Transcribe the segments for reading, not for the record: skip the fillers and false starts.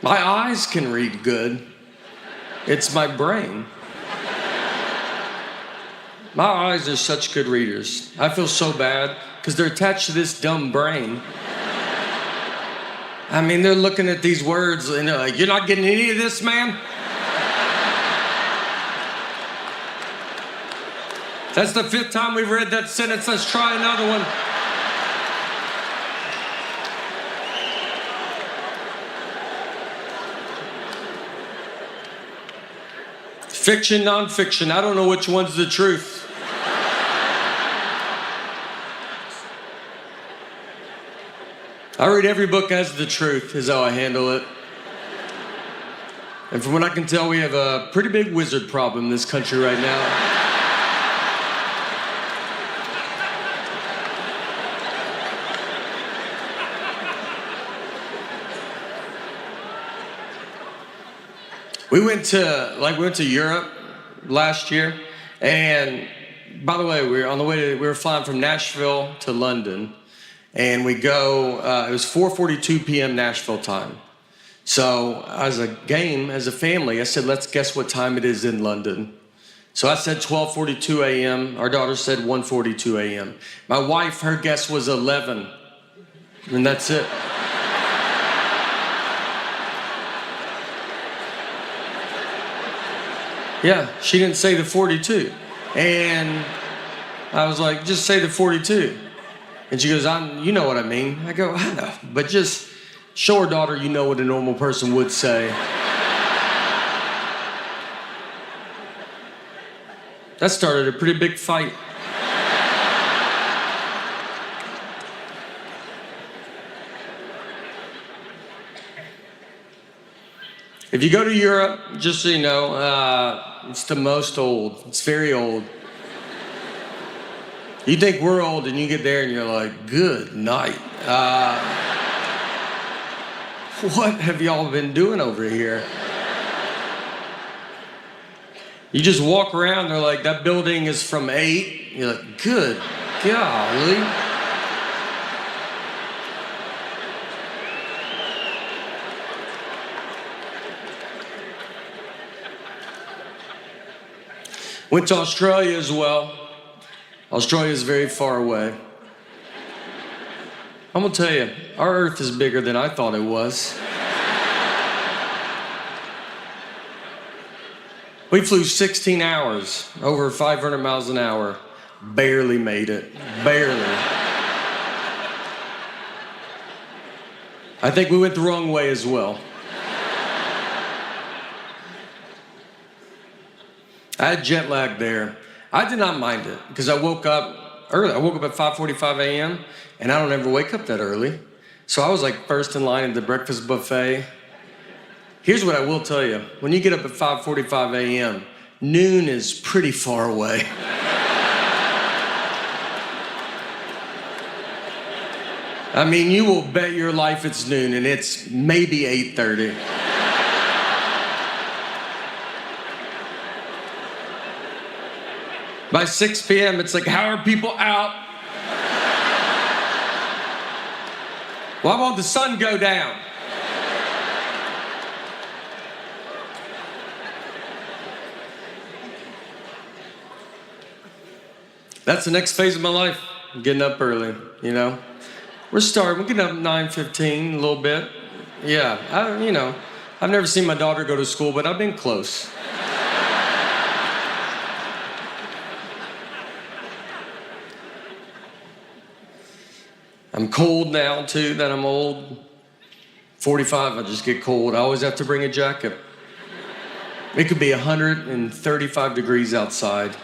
My eyes can read good. It's my brain. My eyes are such good readers. I feel so bad because they're attached to this dumb brain. I mean, they're looking at these words and they're like, "You're not getting any of this, man?" That's the 5th time we've read that sentence. Let's try another one. Fiction, nonfiction, I don't know which one's the truth. I read every book as the truth, is how I handle it. And from what I can tell, we have a pretty big wizard problem in this country right now. We went to Europe last year, and by the way, we were flying from Nashville to London, and it was 4:42 p.m. Nashville time. So as a family, I said, let's guess what time it is in London. So I said 12:42 a.m. Our daughter said 1:42 a.m. My wife, her guess was 11, and that's it. Yeah, she didn't say the 42. And I was like, just say the 42. And she goes, you know what I mean. I go, I know, but just show her daughter you know what a normal person would say. That started a pretty big fight. If you go to Europe, just so you know, it's the most old. It's very old. You think we're old and you get there and you're like, good night. What have y'all been doing over here? You just walk around, they're like, that building is from 8. You're like, good golly. Went to Australia as well. Australia is very far away. I'm gonna tell you, our Earth is bigger than I thought it was. We flew 16 hours, over 500 miles an hour. Barely made it, barely. I think we went the wrong way as well. I had jet lag there. I did not mind it because I woke up early. I woke up at 5:45 a.m. and I don't ever wake up that early. So I was like first in line at the breakfast buffet. Here's what I will tell you. When you get up at 5:45 a.m., noon is pretty far away. I mean, you will bet your life it's noon and it's maybe 8:30. By 6 p.m., it's like, how are people out? Why won't the sun go down? That's the next phase of my life, getting up early, you know? We're getting up at 9:15, a little bit. Yeah, I've never seen my daughter go to school, but I've been close. I'm cold now, too, that I'm old. 45, I just get cold. I always have to bring a jacket. It could be 135 degrees outside,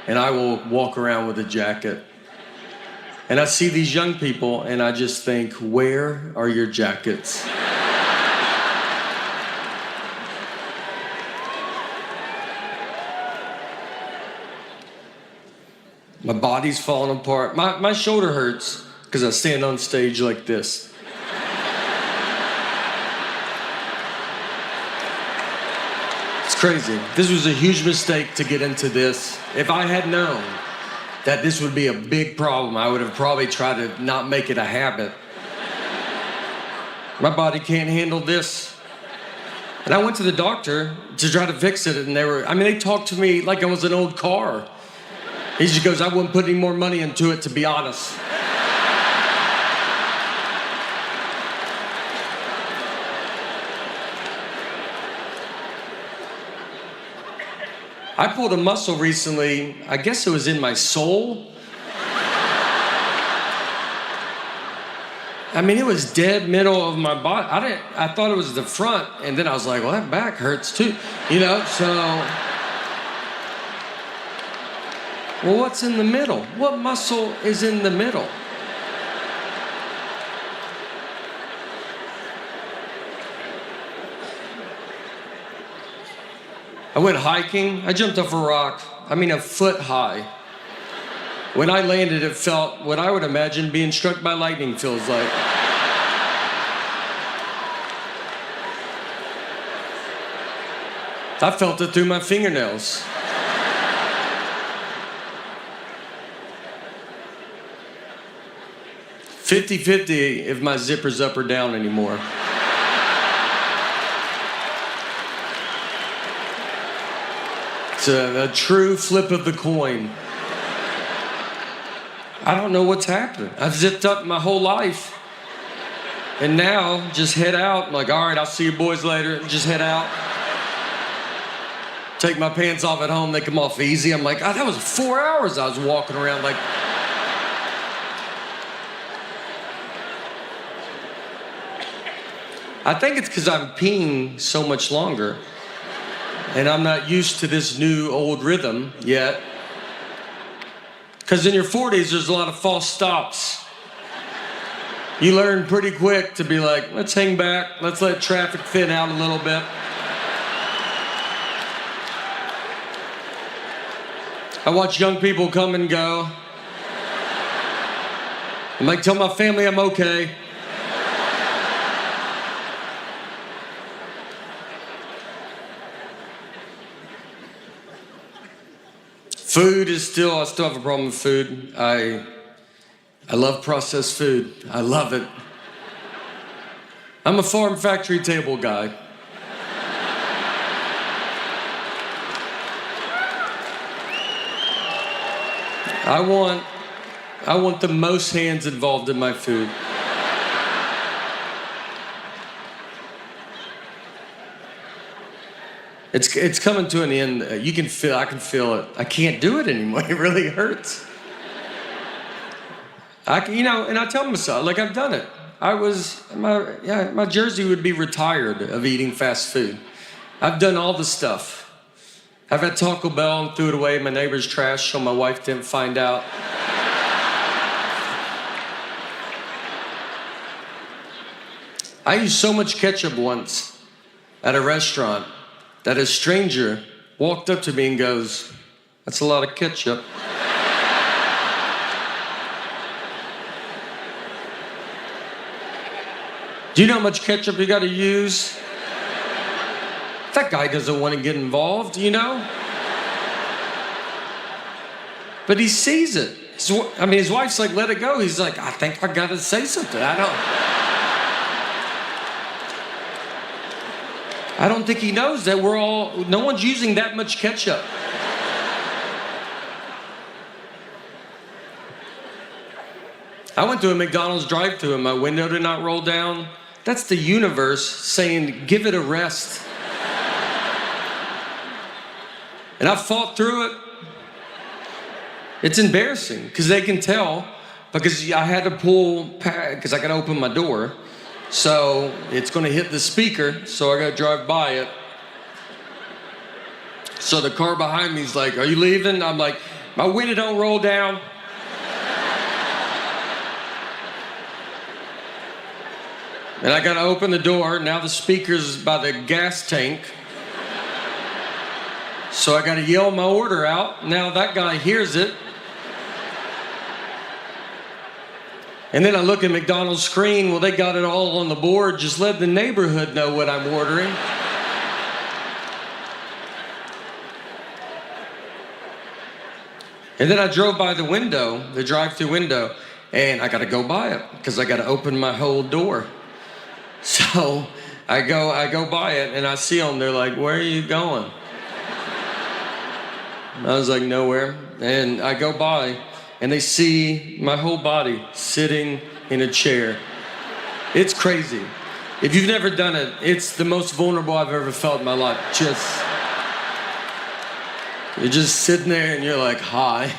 and I will walk around with a jacket. And I see these young people, and I just think, where are your jackets? My body's falling apart. My shoulder hurts because I stand on stage like this. It's crazy. This was a huge mistake to get into this. If I had known that this would be a big problem, I would have probably tried to not make it a habit. My body can't handle this. And I went to the doctor to try to fix it, and they talked to me like I was an old car. He just goes, I wouldn't put any more money into it, to be honest. I pulled a muscle recently. I guess it was in my soul. I mean, it was dead middle of my body. I thought it was the front, and then I was like, well, that back hurts too, so. Well, what's in the middle? What muscle is in the middle? I went hiking. I jumped off a rock. A foot high. When I landed, it felt what I would imagine being struck by lightning feels like. I felt it through my fingernails. $50-50 if my zipper's up or down anymore. It's a true flip of the coin. I don't know what's happening. I've zipped up my whole life. And now, just head out. I'm like, all right, I'll see you boys later. Just head out. Take my pants off at home. They come off easy. I'm like, that was 4 hours I was walking around like. I think it's because I'm peeing so much longer. And I'm not used to this new old rhythm yet. Because in your 40s, there's a lot of false stops. You learn pretty quick to be like, let's hang back, let's let traffic thin out a little bit. I watch young people come and go. I'm like, tell my family I'm okay. Food is I still have a problem with food. I love processed food. I love it. I'm a farm factory table guy. I want the most hands involved in my food. It's coming to an end. I can feel it. I can't do it anymore. It really hurts. And I tell myself, like, I've done it. My jersey would be retired of eating fast food. I've done all the stuff. I've had Taco Bell and threw it away in my neighbor's trash so my wife didn't find out. I used so much ketchup once at a restaurant that a stranger walked up to me and goes, that's a lot of ketchup. Do you know how much ketchup you got to use? That guy doesn't want to get involved, But he sees it. His wife's like, let it go. He's like, I think I got to say something. I don't think he knows that no one's using that much ketchup. I went to a McDonald's drive-thru and my window did not roll down. That's the universe saying, give it a rest. And I fought through it. It's embarrassing because they can tell because I had to because I got to open my door. So it's going to hit the speaker, so I got to drive by it. So the car behind me is like, are you leaving? I'm like, my window don't roll down. And I got to open the door. Now the speaker's by the gas tank. So I got to yell my order out. Now that guy hears it. And then I look at McDonald's screen. Well, they got it all on the board. Just let the neighborhood know what I'm ordering. And then I drove by the window, the drive-thru window, and I got to go by it because I got to open my whole door. So I go by it and I see them. They're like, "Where are you going?" I was like, "Nowhere." And I go by and they see my whole body sitting in a chair. It's crazy. If you've never done it, it's the most vulnerable I've ever felt in my life. You're just sitting there and you're like, "Hi."